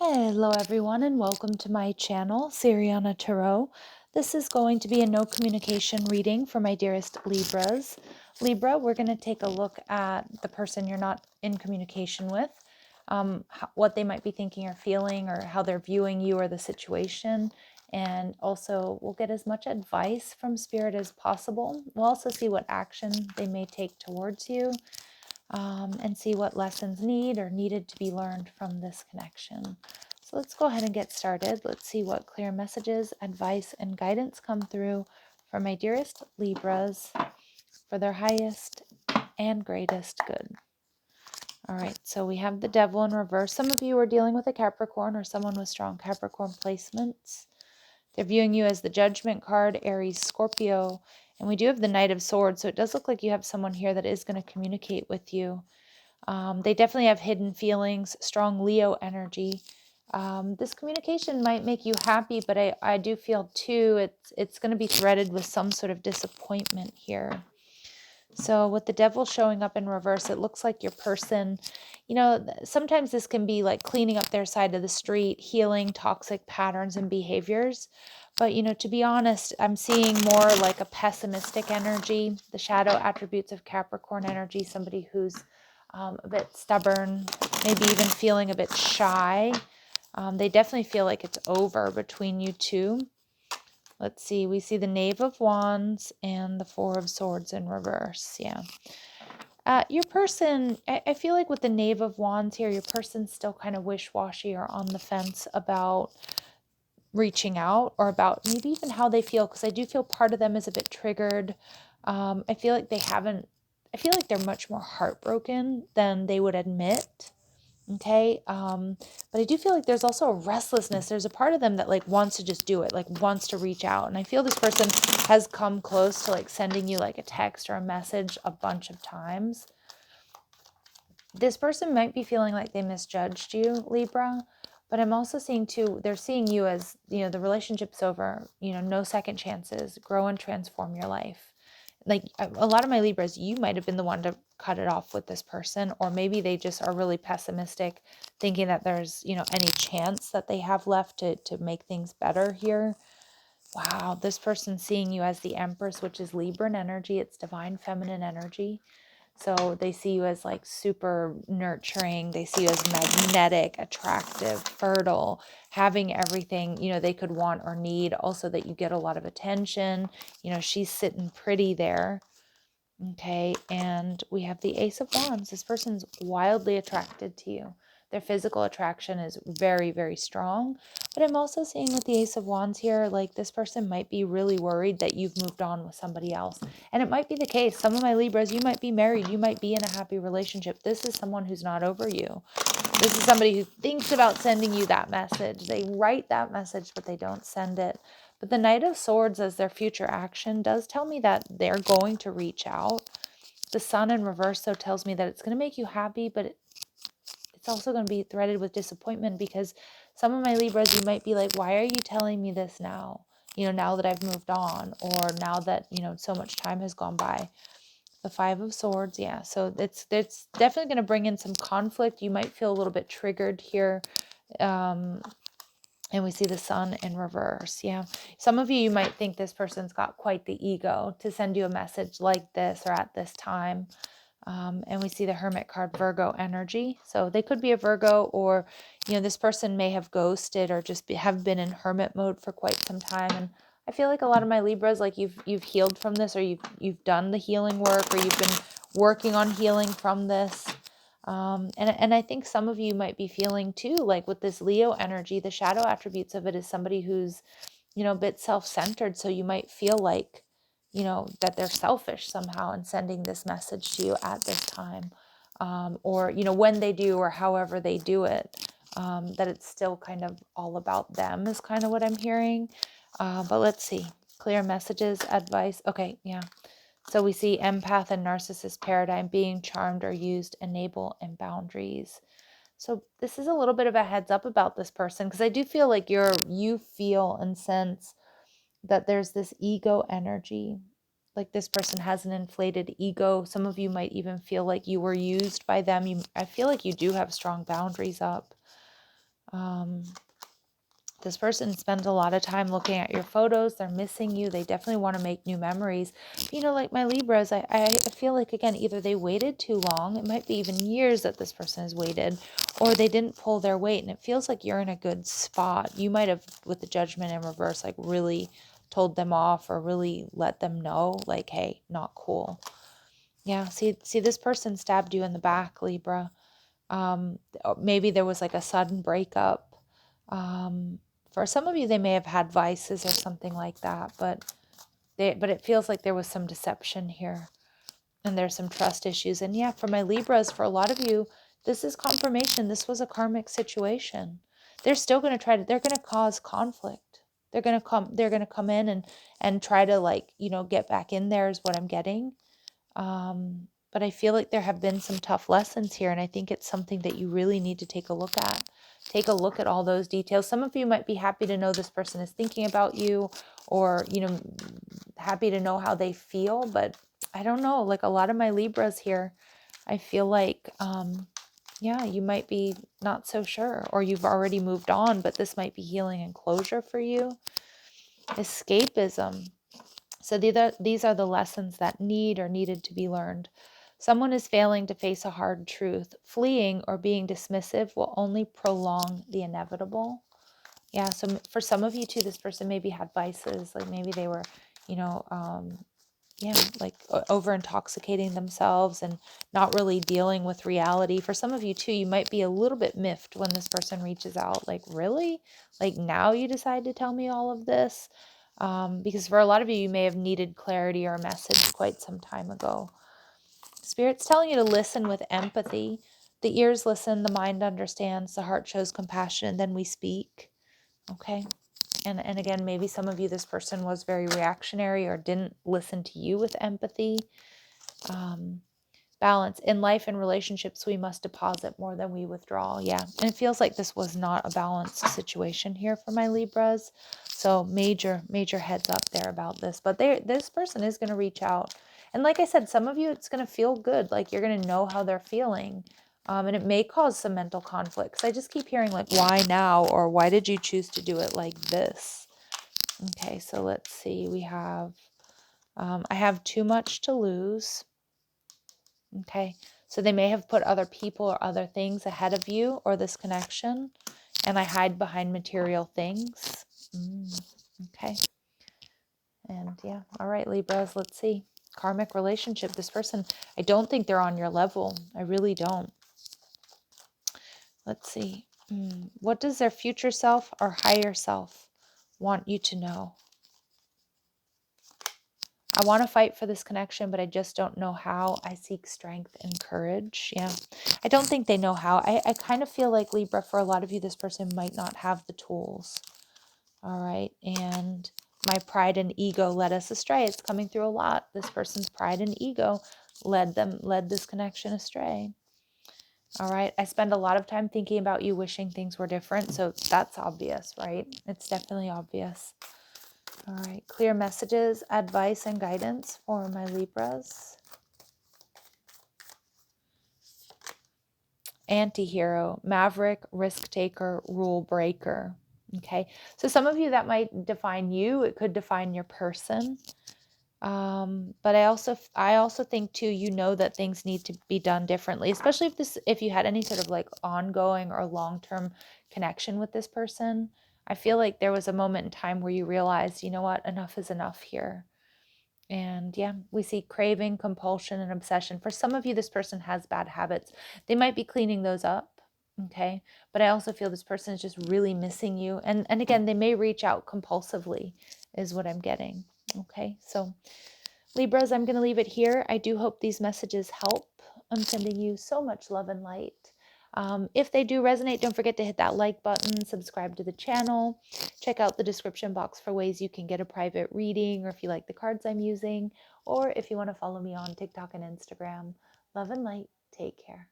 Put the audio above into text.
Hello everyone and welcome to my channel, Siriana Tarot. This is going to be a no communication reading for my dearest Libras. Libra, we're going to take a look at the person you're not in communication with, what they might be thinking or feeling or how they're viewing you or the situation. And also we'll get as much advice from Spirit as possible. We'll also see what action they may take towards you. And see what lessons needed to be learned from this connection. So let's go ahead and get started. Let's see what clear messages, advice, and guidance come through for my dearest Libras for their highest and greatest good. All right, so we have the Devil in reverse. Some of you are dealing with a Capricorn or someone with strong Capricorn placements. They're viewing you as the Judgment card, Aries, Scorpio, and we do have the Knight of Swords, so it does look like you have someone here that is going to communicate with you. They definitely have hidden feelings, strong Leo energy. This communication might make you happy, but I do feel too it's going to be threaded with some sort of disappointment here. So with the Devil showing up in reverse, it looks like your person, sometimes this can be like cleaning up their side of the street, healing toxic patterns and behaviors. But, to be honest, I'm seeing more like a pessimistic energy, the shadow attributes of Capricorn energy, somebody who's a bit stubborn, maybe even feeling a bit shy. They definitely feel like it's over between you two. Let's see, we see the Knave of Wands and the Four of Swords in reverse. Yeah. Your person, I feel like with the Knave of Wands here, your person's still kind of wish-washy or on the fence about reaching out or about maybe even how they feel, because I do feel part of them is a bit triggered. I feel like they're much more heartbroken than they would admit. Okay. But I do feel like there's also a restlessness. There's a part of them that like wants to just do it, like wants to reach out. And I feel this person has come close to like sending you like a text or a message a bunch of times. This person might be feeling like they misjudged you, Libra, but I'm also seeing too, they're seeing you as, the relationship's over, no second chances, grow and transform your life. Like a lot of my Libras, you might have been the one to cut it off with this person, or maybe they just are really pessimistic, thinking that there's, any chance that they have left to make things better here. Wow, this person's seeing you as the Empress, which is Libran energy. It's divine feminine energy. So they see you as like super nurturing. They see you as magnetic, attractive, fertile, having everything, they could want or need. Also that you get a lot of attention. She's sitting pretty there. Okay. And we have the Ace of Wands. This person's wildly attracted to you. Their physical attraction is very, very strong. But I'm also seeing with the Ace of Wands here, like this person might be really worried that you've moved on with somebody else. And it might be the case. Some of my Libras, you might be married. You might be in a happy relationship. This is someone who's not over you. This is somebody who thinks about sending you that message. They write that message, but they don't send it. But the Knight of Swords as their future action does tell me that they're going to reach out. The Sun in reverse, though, tells me that it's going to make you happy, but it's also going to be threaded with disappointment, because some of my Libras, you might be like, why are you telling me this now? Now that I've moved on, or now that, so much time has gone by. The Five of Swords, yeah. So it's definitely going to bring in some conflict. You might feel a little bit triggered here. And we see the Sun in reverse. Yeah. Some of you might think this person's got quite the ego to send you a message like this or at this time. And we see the Hermit card, Virgo energy. So they could be a Virgo, or, this person may have ghosted or just have been in hermit mode for quite some time. And I feel like a lot of my Libras, like you've healed from this, or you've done the healing work, or you've been working on healing from this. And I think some of you might be feeling too, like with this Leo energy, the shadow attributes of it is somebody who's, a bit self-centered. So you might feel like, that they're selfish somehow in sending this message to you at this time. Or, when they do, or however they do it, that it's still kind of all about them is kind of what I'm hearing. But let's see. Clear messages, advice. Okay, yeah. So we see empath and narcissist paradigm, being charmed or used, enable, and boundaries. So this is a little bit of a heads up about this person, because I do feel like you feel and sense that there's this ego energy. Like this person has an inflated ego. Some of you might even feel like you were used by them. I feel like you do have strong boundaries up. This person spends a lot of time looking at your photos. They're missing you. They definitely want to make new memories. But, you know, like my Libras, I feel like, again, either they waited too long. It might be even years that this person has waited, or they didn't pull their weight. And it feels like you're in a good spot. You might have, with the Judgment in reverse, like really told them off or really let them know, like, hey, not cool. Yeah, see, this person stabbed you in the back, Libra. Maybe there was like a sudden breakup. For some of you, they may have had vices or something like that, but it feels like there was some deception here, and there's some trust issues. And yeah, for my Libras, for a lot of you, this is confirmation. This was a karmic situation. They're still going to they're going to cause conflict. They're going to come in and try to, like, you know, get back in there is what I'm getting. But I feel like there have been some tough lessons here, and I think it's something that you really need to take a look at. Take a look at all those details. Some of you might be happy to know this person is thinking about you, or, you know, happy to know how they feel, but I don't know, like a lot of my Libras here, I feel like, yeah, you might be not so sure, or you've already moved on, but this might be healing and closure for you. Escapism. So these are the lessons that needed to be learned. Someone is failing to face a hard truth. Fleeing or being dismissive will only prolong the inevitable. Yeah, so for some of you too, this person maybe had vices, like maybe they were, you know, yeah, like over intoxicating themselves and not really dealing with reality. For some of you too, you might be a little bit miffed when this person reaches out, like, really? Like, now you decide to tell me all of this? Because for a lot of you, you may have needed clarity or a message quite some time ago. Spirit's telling you to listen with empathy. The ears listen, the mind understands, the heart shows compassion, and then we speak. Okay. And again, maybe some of you, this person was very reactionary or didn't listen to you with empathy. Balance. In life and relationships, we must deposit more than we withdraw. Yeah. And it feels like this was not a balanced situation here for my Libras. So major heads up there about this. But this person is going to reach out. And like I said, some of you, it's going to feel good. Like you're going to know how they're feeling. And it may cause some mental conflicts. I just keep hearing, like, why now? Or why did you choose to do it like this? Okay, so let's see. We have, I have too much to lose. Okay, so they may have put other people or other things ahead of you or this connection, and I hide behind material things. Okay, and yeah, all right, Libras, let's see. Karmic relationship. This person, I don't think they're on your level. I really don't. Let's see. What does their future self or higher self want you to know? I want to fight for this connection, but I just don't know how. I seek strength and courage. Yeah. I don't think they know how. I kind of feel like, Libra, for a lot of you, this person might not have the tools. All right. And my pride and ego led us astray. It's coming through a lot. This person's pride and ego led this connection astray. All right. I spend a lot of time thinking about you, wishing things were different. So that's obvious, right? It's definitely obvious. All right, clear messages, advice, and guidance for my Libras. Anti-hero, maverick, risk taker, rule breaker. Okay, so some of you, that might define you. It could define your person. But I also think too, you know that things need to be done differently, especially if you had any sort of like ongoing or long-term connection with this person. I feel like there was a moment in time where you realized, you know what, enough is enough here. And yeah, we see craving, compulsion, and obsession. For some of you, this person has bad habits. They might be cleaning those up. Okay. But I also feel this person is just really missing you. And again, they may reach out compulsively, is what I'm getting. Okay. So Libras, I'm going to leave it here. I do hope these messages help. I'm sending you so much love and light. If they do resonate, don't forget to hit that like button, subscribe to the channel, check out the description box for ways you can get a private reading, or if you like the cards I'm using, or if you want to follow me on TikTok and Instagram. Love and light. Take care.